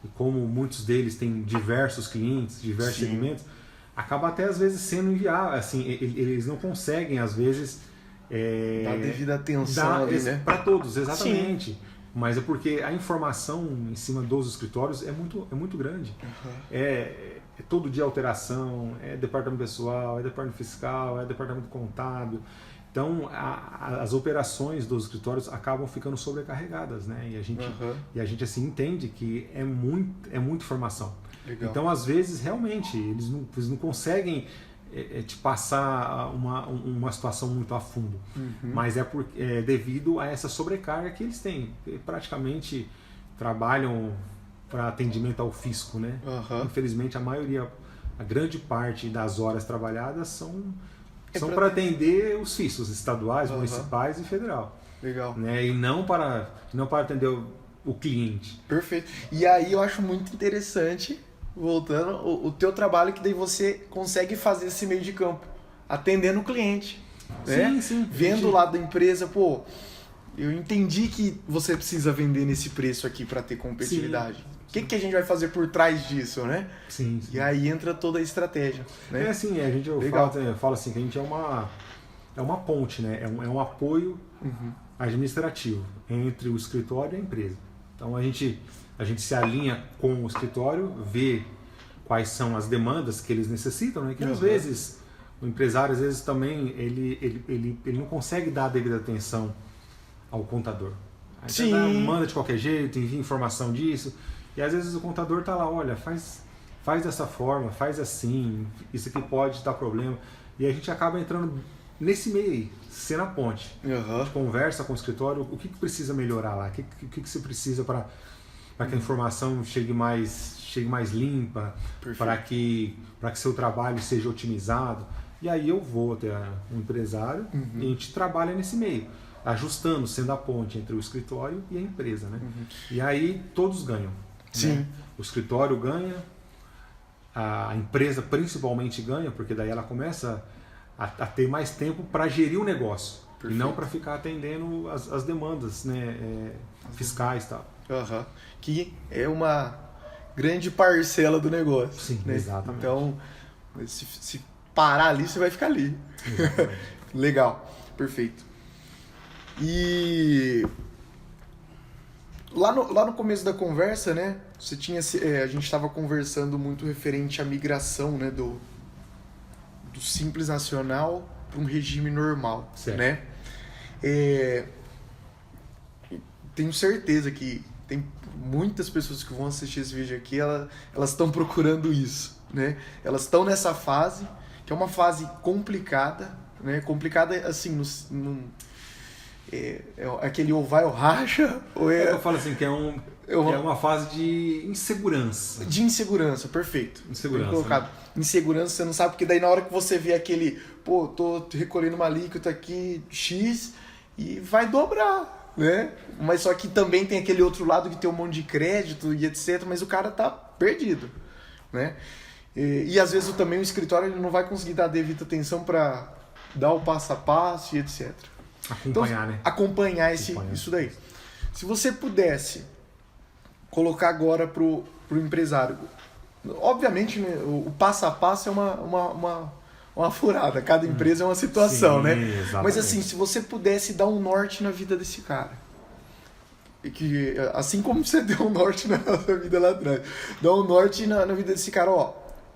e como muitos deles têm diversos clientes, diversos segmentos, acaba até às vezes sendo inviável, assim, eles não conseguem às vezes dar devida atenção ali, né? Para todos, exatamente. Sim. Mas é porque a informação em cima dos escritórios é muito grande. É todo dia alteração, é departamento pessoal, é departamento fiscal, é departamento contábil. Então, as operações dos escritórios acabam ficando sobrecarregadas, né? E a gente assim entende que é muita informação. Legal. Então, às vezes, realmente, eles não conseguem te passar uma situação muito a fundo. Mas é devido a essa sobrecarga que eles têm. Eles praticamente trabalham para atendimento ao fisco, né? Infelizmente, a grande parte das horas trabalhadas são para atender os fiscos estaduais, municipais e federal. Legal. Né? E não para atender o cliente. Perfeito. E aí eu acho muito interessante, voltando, o teu trabalho, que daí você consegue fazer esse meio de campo, atendendo o cliente. Né? Sim. Vendo o lado da empresa, pô, eu entendi que você precisa vender nesse preço aqui para ter competitividade. O que a gente vai fazer por trás disso, né? Sim. E aí entra toda a estratégia. Né? É assim, eu falo assim, que a gente é uma ponte, né? É um apoio administrativo entre o escritório e a empresa. Então a gente se alinha com o escritório, vê quais são as demandas que eles necessitam, né? Que às vezes o empresário também ele não consegue dar a devida atenção ao contador. Aí manda de qualquer jeito, envia informação disso, e às vezes o contador está lá, olha, faz dessa forma, faz assim, isso aqui pode dar problema, e a gente acaba entrando nesse meio aí, sendo a ponte. A gente conversa com o escritório, o que precisa melhorar lá, o que você precisa para que a informação chegue mais limpa, para que seu trabalho seja otimizado. E aí eu vou até um empresário e a gente trabalha nesse meio, ajustando, sendo a ponte entre o escritório e a empresa, né? E aí todos ganham. Sim. Né? O escritório ganha, a empresa principalmente ganha, porque daí ela começa a ter mais tempo para gerir o negócio. Perfeito. E não para ficar atendendo as demandas, né, fiscais e tal. Que é uma grande parcela do negócio. Sim, né? Exatamente. Então, se parar ali, você vai ficar ali. Legal, perfeito. E lá no começo da conversa, né, a gente estava conversando muito referente à migração, né, do Simples Nacional para um regime normal, certo. Né? Tenho certeza que tem muitas pessoas que vão assistir esse vídeo aqui, elas estão procurando isso, né? Elas estão nessa fase, que é uma fase complicada, né? Complicada assim, aquele ou vai ou racha, ou eu falo assim, que é uma fase de insegurança. De insegurança, perfeito. Insegurança. Colocado. Né? Insegurança, você não sabe, porque daí na hora que você vê aquele, pô, tô recolhendo uma alíquota aqui, X, e vai dobrar, né? Mas só que também tem aquele outro lado que tem um monte de crédito e etc, mas o cara tá perdido, né? E às vezes também o escritório ele não vai conseguir dar a devida atenção para dar o passo a passo e etc. Acompanhar, então, né? Acompanhar isso daí. Se você pudesse colocar agora pro empresário, obviamente, né, o passo a passo é uma furada, cada empresa é uma situação, sim, né? Exatamente. Mas assim, se você pudesse dar um norte na vida desse cara, que, assim como você deu um norte na nossa vida lá atrás, dá um norte na vida desse cara, ó,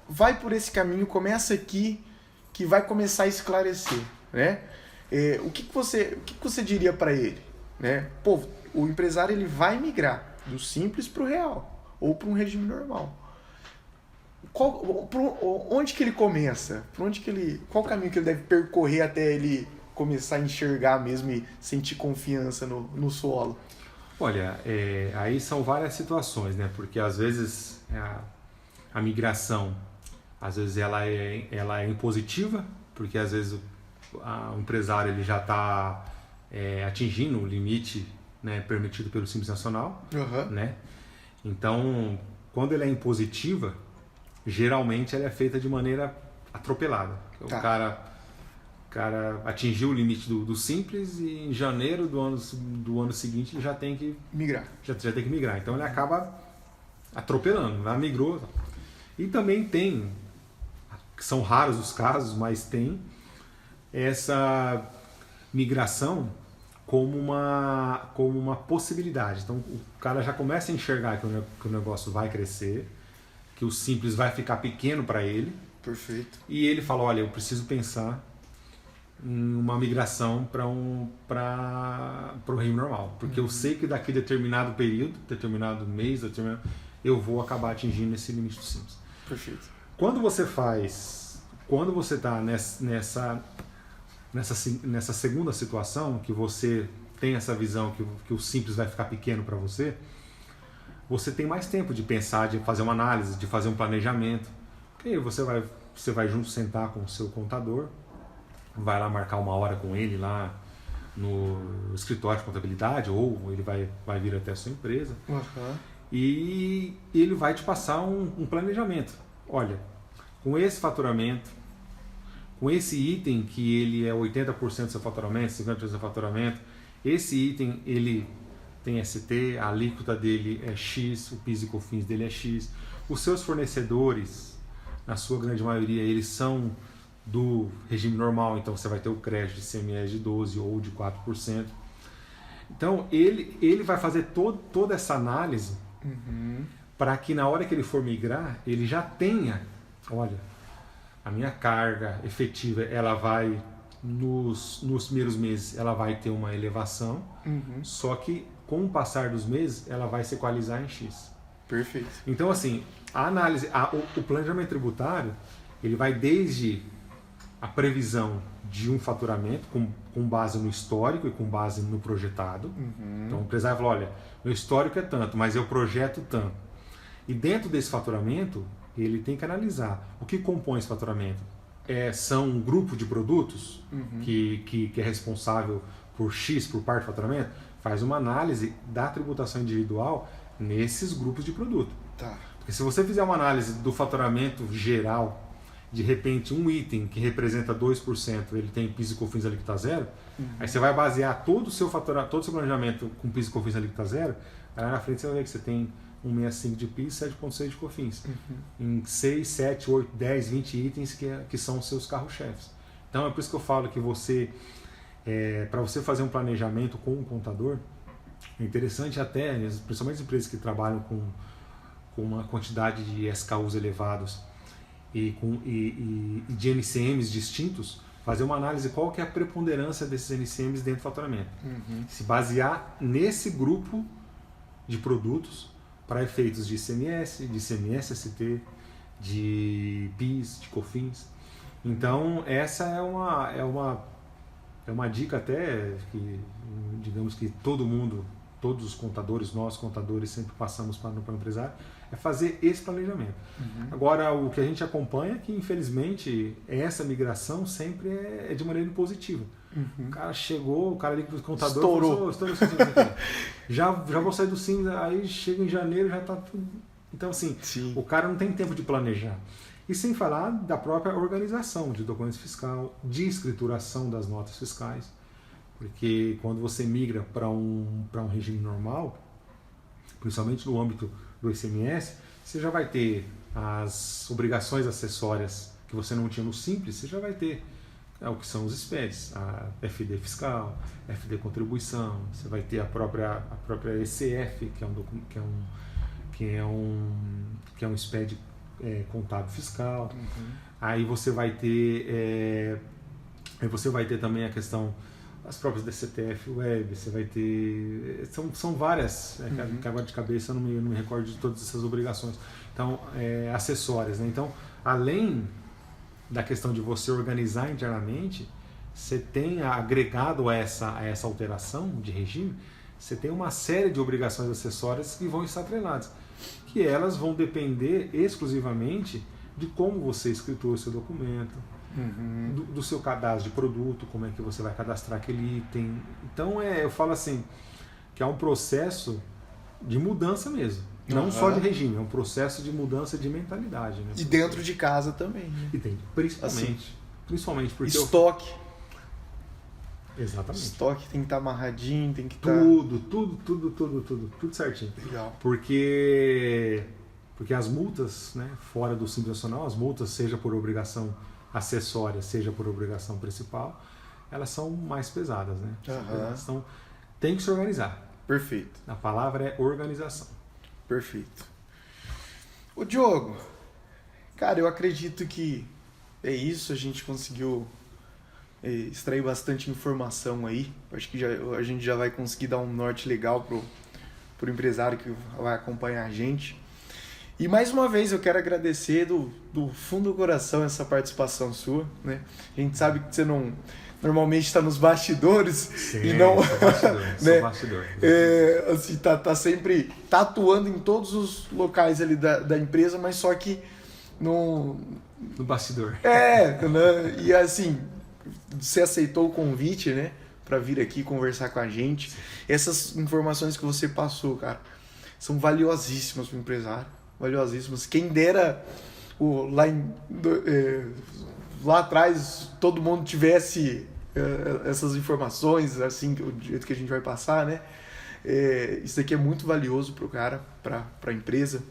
vai por esse caminho, começa aqui, que vai começar a esclarecer, né? O que você diria para ele, né? Pô, o empresário ele vai migrar do simples para o real ou para um regime normal. Onde que ele começa? Qual o caminho que ele deve percorrer até ele começar a enxergar mesmo e sentir confiança no solo? Olha, aí são várias situações, né? Porque às vezes a migração, às vezes ela é impositiva, porque às vezes o empresário ele já está atingindo o limite, né, permitido pelo Simples Nacional, né? Então, quando ela é impositiva, geralmente ela é feita de maneira atropelada. Tá. O cara atingiu o limite do simples e em janeiro do ano seguinte ele já tem que Migrar. já tem que migrar. Então ele acaba atropelando, já migrou. E também tem, são raros os casos, mas tem essa migração como uma possibilidade. Então o cara já começa a enxergar que o negócio vai crescer, que o simples vai ficar pequeno para ele. Perfeito. E ele fala, olha, eu preciso pensar em uma migração para o regime normal. Porque eu sei que daqui a determinado período, determinado mês, eu vou acabar atingindo esse limite do simples. Perfeito. Quando você está nessa segunda situação, que você tem essa visão que o simples vai ficar pequeno para você, você tem mais tempo de pensar, de fazer uma análise, de fazer um planejamento. Porque aí você vai junto sentar com o seu contador, vai lá marcar uma hora com ele lá no escritório de contabilidade, ou ele vai vir até a sua empresa. Uhum. E ele vai te passar um planejamento. Olha, com esse faturamento, com esse item que ele é 80% do seu faturamento, 50% do seu faturamento, esse item ele tem ST, a alíquota dele é X, o PIS e COFINS dele é X. Os seus fornecedores, na sua grande maioria, eles são do regime normal, então você vai ter o crédito de ICMS de 12% ou de 4%. Então ele vai fazer toda essa análise para que na hora que ele for migrar, ele já tenha, olha, a minha carga efetiva, ela vai, nos primeiros meses, ela vai ter uma elevação, só que com o passar dos meses, ela vai se equalizar em X. Perfeito. Então, assim, a análise, o planejamento tributário, ele vai desde a previsão de um faturamento com base no histórico e com base no projetado. Então o empresário fala, olha, meu histórico é tanto, mas eu projeto tanto. E dentro desse faturamento, ele tem que analisar o que compõe esse faturamento. São um grupo de produtos que é responsável por X, por parte do faturamento, faz uma análise da tributação individual nesses grupos de produto. Tá. Porque se você fizer uma análise do faturamento geral, de repente um item que representa 2%, ele tem PIS e COFINS alíquota zero, aí você vai basear todo o seu planejamento com PIS e COFINS alíquota zero, aí lá na frente você vai ver que você tem 1,65 de PIS e 7,6 de COFINS. Em 6, 7, 8, 10, 20 itens que são os seus carro-chefes. Então é por isso que eu falo que para você fazer um planejamento com um contador, é interessante até, principalmente as empresas que trabalham com uma quantidade de SKUs elevados e de NCMs distintos, fazer uma análise qual que é a preponderância desses NCMs dentro do faturamento. Se basear nesse grupo de produtos para efeitos de ICMS, de ICMS-ST, de PIS, de COFINS. Então, essa é uma dica até que, digamos que todos os contadores, nós contadores sempre passamos para o empresário, é fazer esse planejamento. Agora, o que a gente acompanha é que, infelizmente, essa migração sempre é de maneira impositiva. O cara chegou, o cara ali do contador estourou. Falou, já vou sair do simples, aí chega em janeiro, já está tudo. Então, assim, Sim. O cara não tem tempo de planejar. E sem falar da própria organização de documentos fiscal, de escrituração das notas fiscais. Porque quando você migra para um regime normal, principalmente no âmbito do ICMS, você já vai ter as obrigações acessórias que você não tinha no Simples, você já vai ter o que são os SPEDs, a FD fiscal, FD contribuição, você vai ter a própria ECF, que é um SPED contábil fiscal. Aí você vai ter também a questão as próprias DCTF Web, você vai ter... São várias, que agora de cabeça eu não me recordo de todas essas obrigações. Então, acessórias, né? Então, além da questão de você organizar internamente, você tem agregado a essa alteração de regime, você tem uma série de obrigações acessórias que vão estar atreladas, que elas vão depender exclusivamente de como você escriturou o seu documento, do seu cadastro de produto, como é que você vai cadastrar aquele item. Então eu falo assim, que é um processo de mudança mesmo. Não só de regime, é um processo de mudança de mentalidade. Né? E dentro de casa também. Né? E tem, principalmente. Assim, principalmente porque estoque. Exatamente. Estoque tem que estar amarradinho, tem que estar... Tudo certinho. Legal. Porque as multas, né, fora do Simples Nacional, as multas, seja por obrigação acessória, seja por obrigação principal, elas são mais pesadas, né? Então, tem que se organizar. Perfeito. A palavra é organização. Perfeito. Ô Diogo, cara, eu acredito que é isso, a gente conseguiu extrair bastante informação aí. Acho que a gente já vai conseguir dar um norte legal pro empresário que vai acompanhar a gente. E mais uma vez eu quero agradecer do fundo do coração essa participação sua, né? A gente sabe que você não normalmente está nos bastidores. Sim, e não sou bastidor. Assim, tá sempre atuando em todos os locais ali da empresa, mas só que no bastidor. Né? E assim, você aceitou o convite, né, para vir aqui conversar com a gente. Essas informações que você passou, cara, são valiosíssimas para o empresário, valiosíssimas. Quem dera lá atrás todo mundo tivesse essas informações, assim, do jeito que a gente vai passar, né? Isso daqui é muito valioso para o cara, para a empresa.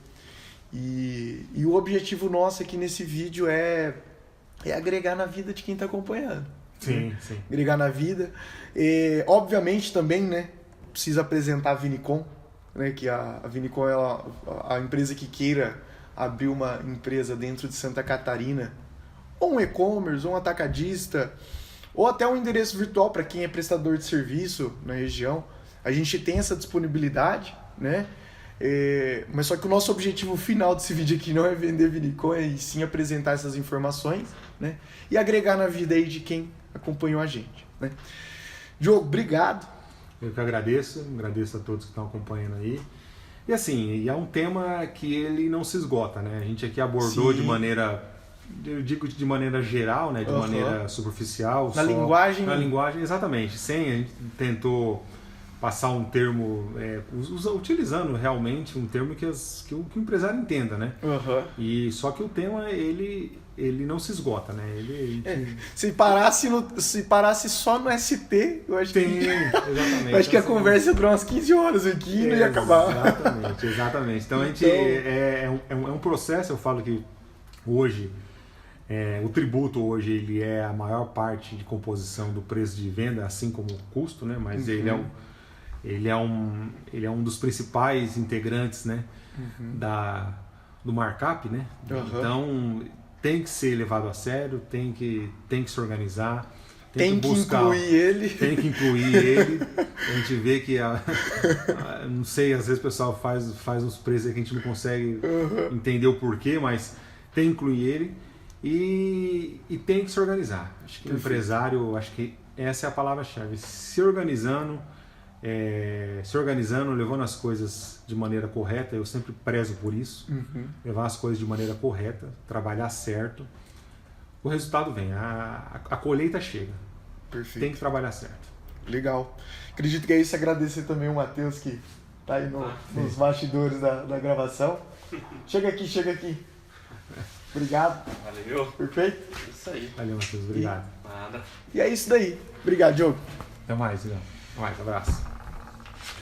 E o objetivo nosso aqui nesse vídeo é agregar na vida de quem está acompanhando. Sim, né? sim. Agregar na vida. Obviamente também, né? Precisa apresentar a Vinicom, né? Que a Vinicom é a empresa que queira abrir uma empresa dentro de Santa Catarina, ou um e-commerce, ou um atacadista, ou até um endereço virtual para quem é prestador de serviço na região. A gente tem essa disponibilidade, né? Mas só que o nosso objetivo final desse vídeo aqui não é vender Vinicom, e sim apresentar essas informações, né? E agregar na vida aí de quem acompanhou a gente, né? Diogo, obrigado. Eu que agradeço a todos que estão acompanhando aí. E assim, é um tema que ele não se esgota, né? A gente aqui abordou de maneira, eu digo de maneira geral, né? De maneira superficial. Na linguagem... Na linguagem, exatamente. A gente tentou passar um termo, utilizando realmente um termo que o empresário entenda, né? E só que o tema, ele não se esgota, né? Se parasse só no ST, eu acho exatamente. Eu acho que a conversa ia durar umas 15 horas aqui e não ia acabar. Exatamente. Então a gente é um processo, eu falo que hoje o tributo hoje ele é a maior parte de composição do preço de venda, assim como o custo, né? Mas ele é um dos principais integrantes, né? Do markup, né? Então tem que ser levado a sério, tem que se organizar, tem que incluir ele. Tem que incluir ele. A gente vê que não sei, às vezes o pessoal faz uns preços que a gente não consegue entender o porquê, mas tem que incluir ele e tem que se organizar. Acho que o empresário, acho que essa é a palavra-chave, se organizando, levando as coisas de maneira correta. Eu sempre prezo por isso, levar as coisas de maneira correta, trabalhar certo, o resultado vem, a colheita chega. Perfeito. Tem que trabalhar certo. Legal. Acredito que é isso. Agradecer também o Matheus que está aí nos bastidores da gravação. Chega aqui. Obrigado. Valeu. Perfeito? Isso aí. Valeu, Matheus. Obrigado. Nada. E é isso daí. Obrigado, Diogo. Até mais, Igor. Até mais. Abraço.